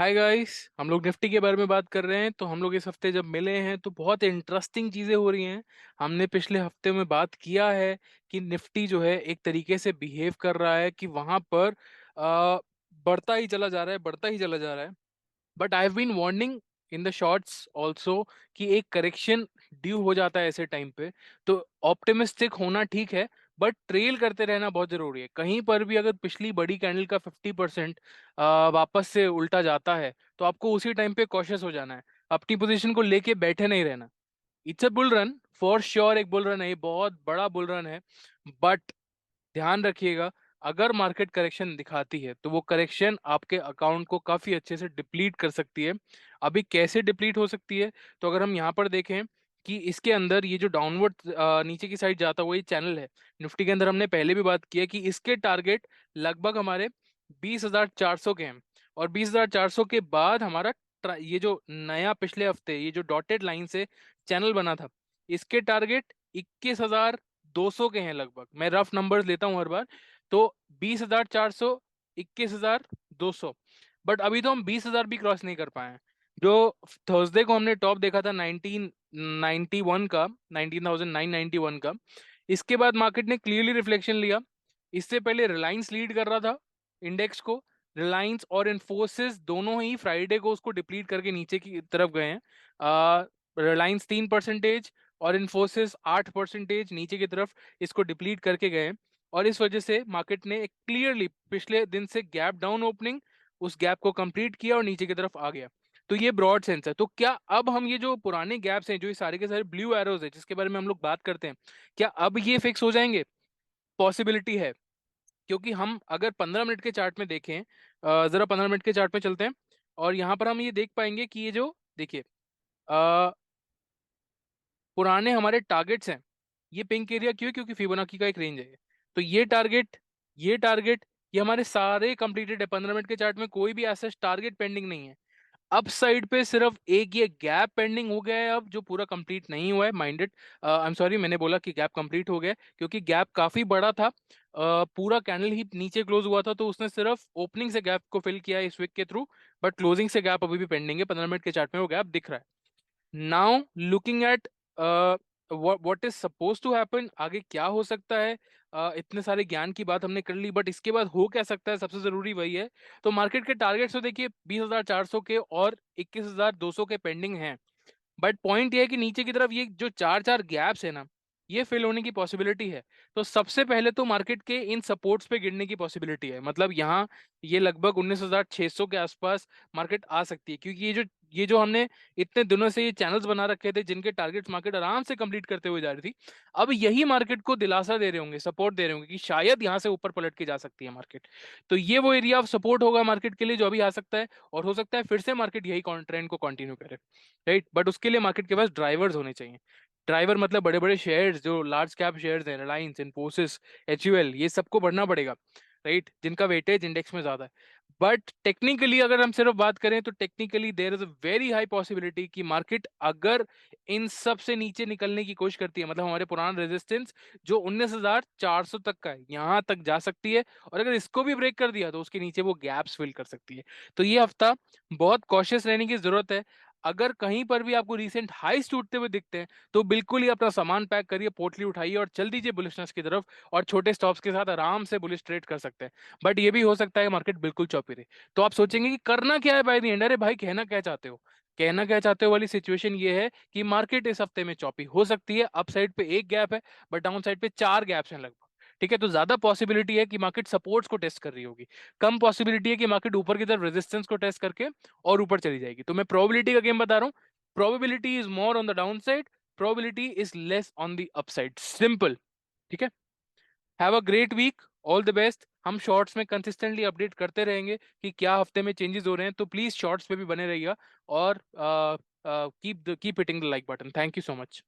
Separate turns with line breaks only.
Hi guys, हम लोग Nifty के बारे में बात कर रहे हैं। तो हम लोग इस हफ्ते जब मिले हैं तो बहुत इंटरेस्टिंग चीजें हो रही हैं। हमने पिछले हफ्ते में बात किया है कि निफ्टी जो है एक तरीके से बिहेव कर रहा है कि वहां पर आ, बढ़ता ही चला जा रहा है, बढ़ता ही चला जा रहा है। But I have been warning in the shorts also कि एक करेक्शन ड्यू हो जाता है ऐसे टाइम पे। तो ऑप्टिमिस्टिक होना ठीक है, बट ट्रेल करते रहना बहुत जरूरी है। कहीं पर भी अगर पिछली बड़ी कैंडल का 50% वापस से उल्टा जाता है तो आपको उसी टाइम पे कॉशियस हो जाना है। अपनी पोजीशन को लेके बैठे नहीं रहना। It's a bull run, for sure एक बुल रन है, ये बहुत बड़ा बुल रन है। बट ध्यान रखिएगा, अगर मार्केट करेक्शन दिखाती है तो वो करेक्शन आपके अकाउंट को काफी अच्छे से डिप्लीट कर सकती है। अभी कैसे डिप्लीट हो सकती है? तो अगर हम यहाँ पर देखें कि इसके अंदर ये जो डाउनवर्ड नीचे की साइड जाता हुआ ये चैनल है, निफ्टी के अंदर हमने पहले भी बात की है कि इसके टारगेट लगभग हमारे 20,400 के हैं। और 20,400 के बाद हमारा ये जो नया पिछले हफ्ते ये जो डॉटेड लाइन से चैनल बना था, इसके टारगेट 21,200 के हैं लगभग। मैं रफ नंबर्स लेता हूं हर बार। तो 20,400, 21,200। बट अभी तो हम 20,000 भी क्रॉस नहीं कर पाए हैं। जो थर्सडे को हमने टॉप देखा था 1991 का, 19,991 का। इसके बाद मार्केट ने क्लियरली रिफ्लेक्शन लिया। इससे पहले रिलायंस लीड कर रहा था इंडेक्स को। रिलायंस और इन्फोसिस दोनों ही फ्राइडे को उसको डिप्लीट करके नीचे की तरफ गए हैं। रिलायंस 3% और इन्फोसिस 8% नीचे की तरफ इसको डिप्लीट करके गए। और इस वजह से मार्केट ने क्लियरली पिछले दिन से गैप डाउन ओपनिंग, उस गैप को कंप्लीट किया और नीचे की तरफ आ गया। तो ये ब्रॉड सेंस है। तो क्या अब हम ये जो पुराने गैप्स हैं, जो ये सारे के सारे ब्लू एरोज है जिसके बारे में हम लोग बात करते हैं, क्या अब ये फिक्स हो जाएंगे? पॉसिबिलिटी है। क्योंकि हम अगर 15 मिनट के चार्ट में देखें, जरा 15 मिनट के चार्ट में चलते हैं। और यहाँ पर हम ये देख पाएंगे कि ये जो देखिए पुराने हमारे टारगेट्स हैं, ये पिंक एरिया क्यों है? क्योंकि फिबोनाची का एक रेंज है। तो ये टारगेट ये हमारे सारे कंप्लीटेड है। 15 मिनट के चार्ट में कोई भी ऐसा टारगेट पेंडिंग नहीं है। अप साइड पे सिर्फ एक ये गैप पेंडिंग हो गया है अब, जो पूरा कंप्लीट नहीं हुआ है। माइंडेड, आई एम सॉरी, मैंने बोला कि गैप कंप्लीट हो गया है, क्योंकि गैप काफी बड़ा था। पूरा कैंडल ही नीचे क्लोज हुआ था तो उसने सिर्फ ओपनिंग से गैप को फिल किया है इस वीक के थ्रू। बट क्लोजिंग से गैप अभी भी पेंडिंग है। 15 मिनट के चार्ट में वो गैप दिख रहा है। Now looking at what is suppose to happen, आगे क्या हो सकता है। इतने सारे ज्ञान की बात हमने कर ली, बट इसके बाद हो क्या सकता है, सबसे जरूरी वही है। तो मार्केट के टारगेट्स तो देखिए 20,400 के और 21,200 के पेंडिंग हैं। बट पॉइंट ये है कि नीचे की तरफ ये जो चार चार गैप्स है ना, ये फिल होने की पॉसिबिलिटी है। तो सबसे पहले तो मार्केट के इन सपोर्ट्स पे गिरने की पॉसिबिलिटी है। मतलब यहाँ ये लगभग 19,600 के आसपास मार्केट आ सकती है, क्योंकि ये जो हमने इतने दिनों से ये चैनल्स बना रखे थे जिनके टारगेट्स मार्केट आराम से कंप्लीट करते हुए जा रही थी, अब यही मार्केट को दिलासा दे रहे होंगे, सपोर्ट दे रहे होंगे कि शायद यहाँ से ऊपर पलट के जा सकती है मार्केट। तो ये वो एरिया ऑफ सपोर्ट होगा मार्केट के लिए जो अभी आ सकता है। और हो सकता है फिर से मार्केट यही ट्रेंड को कंटिन्यू करे, राइट। बट उसके लिए मार्केट के पास ड्राइवर्स होने चाहिए। ड्राइवर मतलब बड़े बड़े शेयर्स, जो लार्ज कैप शेयर्स हैं, रिलायंस, इन्फोसिस, एचयूएल, ये सबको बढ़ना पड़ेगा, राइट, जिनका वेटेज इंडेक्स में ज्यादा है। बट टेक्निकली अगर हम सिर्फ बात करें तो technically there is a very high possibility कि मार्केट अगर इन सब से नीचे निकलने की कोशिश करती है, मतलब हमारे पुराना रेजिस्टेंस जो 19,400 तक का है, यहाँ तक जा सकती है। और अगर इसको भी ब्रेक कर दिया तो उसके नीचे वो गैप्स फिल कर सकती है। तो ये हफ्ता बहुत कॉशियस रहने की जरूरत है। अगर कहीं पर भी आपको रीसेंट हाईस टूटते हुए दिखते हैं तो बिल्कुल ही अपना सामान पैक करिए, पोटली उठाइए और चल दीजिए बुलिशनेस की तरफ। और छोटे स्टॉप्स के साथ आराम से बुलिश ट्रेड कर सकते हैं। बट ये भी हो सकता है मार्केट बिल्कुल चौपी रहे। तो आप सोचेंगे कि करना क्या है बाय द एंड। अरे भाई, कहना क्या चाहते हो? कहना क्या चाहते हो वाली सिचुएशन ये है कि मार्केट इस हफ्ते में चौपी हो सकती है। अप साइड पे एक गैप है, बट डाउन साइड पे चार गैप्स हैं लगभग। ठीक है, तो ज्यादा पॉसिबिलिटी है कि मार्केट सपोर्ट्स को टेस्ट कर रही होगी। कम पॉसिबिलिटी है कि मार्केट ऊपर की तरफ रेजिस्टेंस को टेस्ट करके और ऊपर चली जाएगी। तो मैं प्रोबेबिलिटी का गेम बता रहा हूँ। Probability is more on the down side, probability is less on the upside, simple. ठीक है। Have a great week, all the best. हम शॉर्ट्स में कंसिस्टेंटली अपडेट करते रहेंगे कि क्या हफ्ते में चेंजेस हो रहे हैं। तो प्लीज शॉर्ट्स पे भी बने रहिएगा और keep hitting the like button. Thank you so much.